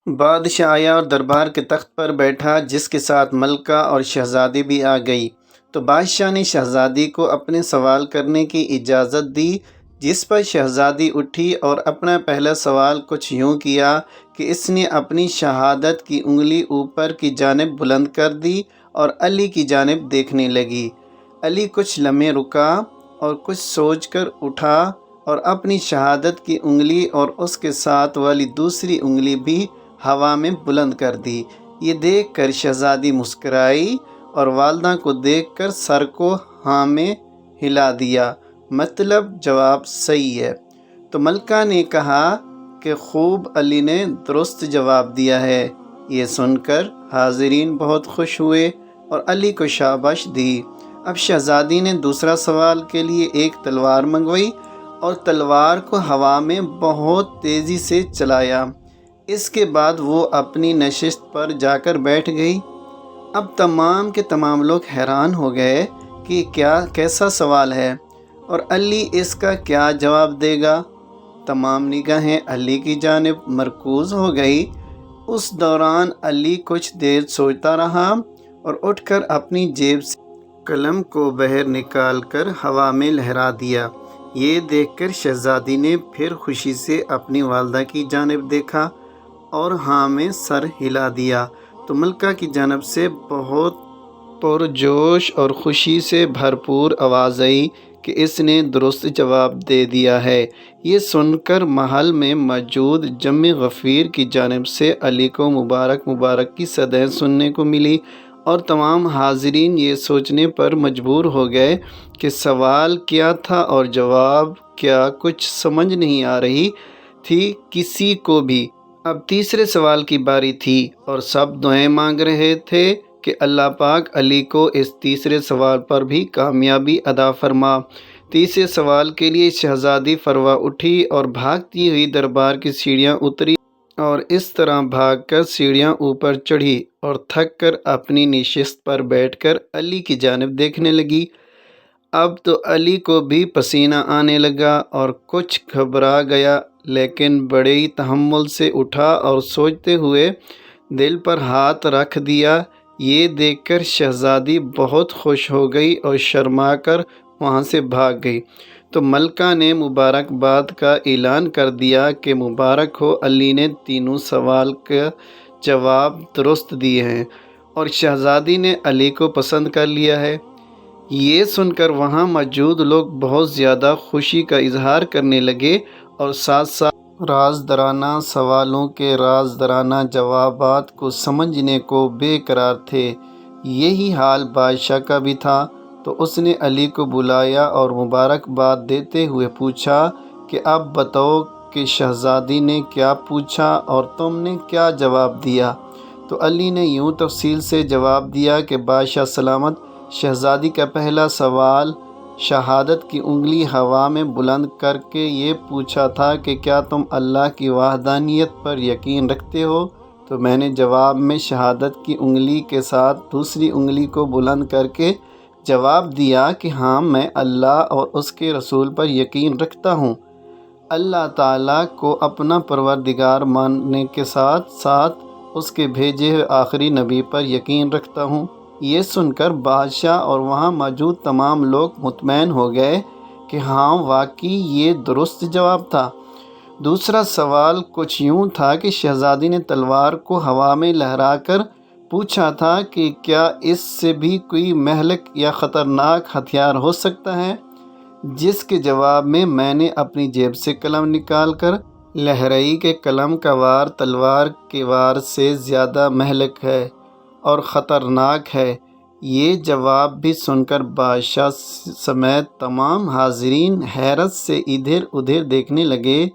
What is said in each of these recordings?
بادشاہ آیا اور دربار کے تخت پر بیٹھا، جس کے ساتھ ملکہ اور شہزادی بھی آ گئی۔ تو بادشاہ نے شہزادی کو اپنے سوال کرنے کی اجازت دی، جس پر شہزادی اٹھی اور اپنا پہلا سوال کچھ یوں کیا کہ اس نے اپنی شہادت کی انگلی اوپر کی جانب بلند کر دی اور علی کی جانب دیکھنے لگی۔ علی کچھ لمحے رکا اور کچھ سوچ کر اٹھا اور اپنی شہادت کی انگلی اور اس کے ساتھ والی دوسری انگلی بھی ہوا میں بلند کر دی۔ یہ دیکھ کر شہزادی مسکرائی اور والدہ کو دیکھ کر سر کو ہاں میں ہلا دیا، مطلب جواب صحیح ہے۔ تو ملکہ نے کہا کہ خوب، علی نے درست جواب دیا ہے۔ یہ سن کر حاضرین بہت خوش ہوئے اور علی کو شاباش دی۔ اب شہزادی نے دوسرا سوال کے لیے ایک تلوار منگوائی اور تلوار کو ہوا میں بہت تیزی سے چلایا۔ اس کے بعد وہ اپنی نشست پر جا کر بیٹھ گئی۔ اب تمام کے تمام لوگ حیران ہو گئے کہ کیسا سوال ہے اور علی اس کا کیا جواب دے گا۔ تمام نگاہیں علی کی جانب مرکوز ہو گئی۔ اس دوران علی کچھ دیر سوچتا رہا اور اٹھ کر اپنی جیب سے قلم کو باہر نکال کر ہوا میں لہرا دیا۔ یہ دیکھ کر شہزادی نے پھر خوشی سے اپنی والدہ کی جانب دیکھا اور ہاں میں سر ہلا دیا۔ تو ملکہ کی جانب سے بہت پرجوش اور خوشی سے بھرپور آواز آئی کہ اس نے درست جواب دے دیا ہے۔ یہ سن کر محل میں موجود جم غفیر کی جانب سے علی کو مبارک مبارک کی صدائیں سننے کو ملی اور تمام حاضرین یہ سوچنے پر مجبور ہو گئے کہ سوال کیا تھا اور جواب کیا، کچھ سمجھ نہیں آ رہی تھی کسی کو بھی۔ اب تیسرے سوال کی باری تھی اور سب دعائیں مانگ رہے تھے کہ اللہ پاک علی کو اس تیسرے سوال پر بھی کامیابی عطا فرما۔ تیسرے سوال کے لیے شہزادی فروا اٹھی اور بھاگتی ہوئی دربار کی سیڑھیاں اتری اور اس طرح بھاگ کر سیڑھیاں اوپر چڑھی اور تھک کر اپنی نشست پر بیٹھ کر علی کی جانب دیکھنے لگی۔ اب تو علی کو بھی پسینہ آنے لگا اور کچھ گھبرا گیا، لیکن بڑے ہی تحمل سے اٹھا اور سوچتے ہوئے دل پر ہاتھ رکھ دیا۔ یہ دیکھ کر شہزادی بہت خوش ہو گئی اور شرما کر وہاں سے بھاگ گئی۔ تو ملکہ نے مبارکباد کا اعلان کر دیا کہ مبارک ہو، علی نے تینوں سوال کا جواب درست دیے ہیں اور شہزادی نے علی کو پسند کر لیا ہے۔ یہ سن کر وہاں موجود لوگ بہت زیادہ خوشی کا اظہار کرنے لگے اور ساتھ ساتھ رازدارانہ سوالوں کے رازدارانہ جوابات کو سمجھنے کو بے قرار تھے۔ یہی حال بادشاہ کا بھی تھا۔ تو اس نے علی کو بلایا اور مبارکباد دیتے ہوئے پوچھا کہ اب بتاؤ کہ شہزادی نے کیا پوچھا اور تم نے کیا جواب دیا۔ تو علی نے یوں تفصیل سے جواب دیا کہ بادشاہ سلامت، شہزادی کا پہلا سوال شہادت کی انگلی ہوا میں بلند کر کے یہ پوچھا تھا کہ کیا تم اللہ کی وحدانیت پر یقین رکھتے ہو؟ تو میں نے جواب میں شہادت کی انگلی کے ساتھ دوسری انگلی کو بلند کر کے جواب دیا کہ ہاں، میں اللہ اور اس کے رسول پر یقین رکھتا ہوں، اللہ تعالیٰ کو اپنا پروردگار ماننے کے ساتھ ساتھ اس کے بھیجے ہوئے آخری نبی پر یقین رکھتا ہوں۔ یہ سن کر بادشاہ اور وہاں موجود تمام لوگ مطمئن ہو گئے کہ ہاں، واقعی یہ درست جواب تھا۔ دوسرا سوال کچھ یوں تھا کہ شہزادی نے تلوار کو ہوا میں لہرا کر پوچھا تھا کہ کیا اس سے بھی کوئی مہلک یا خطرناک ہتھیار ہو سکتا ہے؟ جس کے جواب میں نے اپنی جیب سے قلم نکال کر لہرائی کہ قلم کا وار تلوار کے وار سے زیادہ مہلک ہے اور خطرناک ہے۔ یہ جواب بھی سن کر بادشاہ سمیت تمام حاضرین حیرت سے ادھر ادھر دیکھنے لگے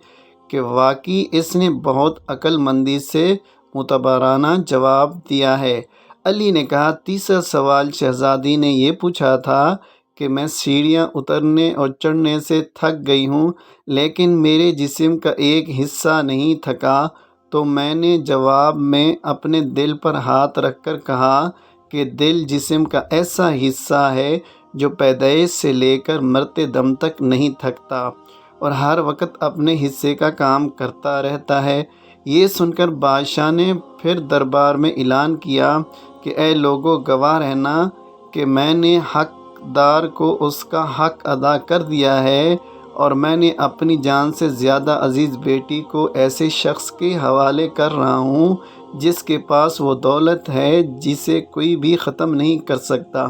کہ واقعی اس نے بہت عقل مندی سے معتبرانہ جواب دیا ہے۔ علی نے کہا، تیسرا سوال شہزادی نے یہ پوچھا تھا کہ میں سیڑھیاں اترنے اور چڑھنے سے تھک گئی ہوں، لیکن میرے جسم کا ایک حصہ نہیں تھکا۔ تو میں نے جواب میں اپنے دل پر ہاتھ رکھ کر کہا کہ دل جسم کا ایسا حصہ ہے جو پیدائش سے لے کر مرتے دم تک نہیں تھکتا اور ہر وقت اپنے حصے کا کام کرتا رہتا ہے۔ یہ سن کر بادشاہ نے پھر دربار میں اعلان کیا کہ اے لوگو، گواہ رہنا کہ میں نے حقدار کو اس کا حق ادا کر دیا ہے، اور میں نے اپنی جان سے زیادہ عزیز بیٹی کو ایسے شخص کے حوالے کر رہا ہوں جس کے پاس وہ دولت ہے جسے کوئی بھی ختم نہیں کر سکتا۔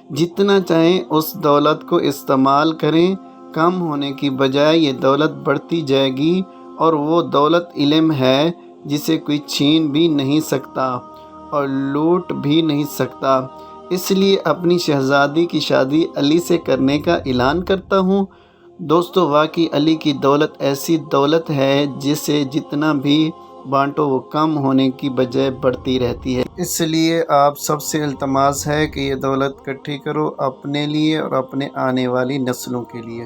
جتنا چاہیں اس دولت کو استعمال کریں، کم ہونے کی بجائے یہ دولت بڑھتی جائے گی، اور وہ دولت علم ہے جسے کوئی چھین بھی نہیں سکتا اور لوٹ بھی نہیں سکتا۔ اس لیے اپنی شہزادی کی شادی علی سے کرنے کا اعلان کرتا ہوں۔ دوستو، واقعی علی کی دولت ایسی دولت ہے جسے جتنا بھی بانٹو وہ کم ہونے کی بجائے بڑھتی رہتی ہے۔ اس لیے آپ سب سے التماس ہے کہ یہ دولت اکٹھی کرو اپنے لیے اور اپنے آنے والی نسلوں کے لیے۔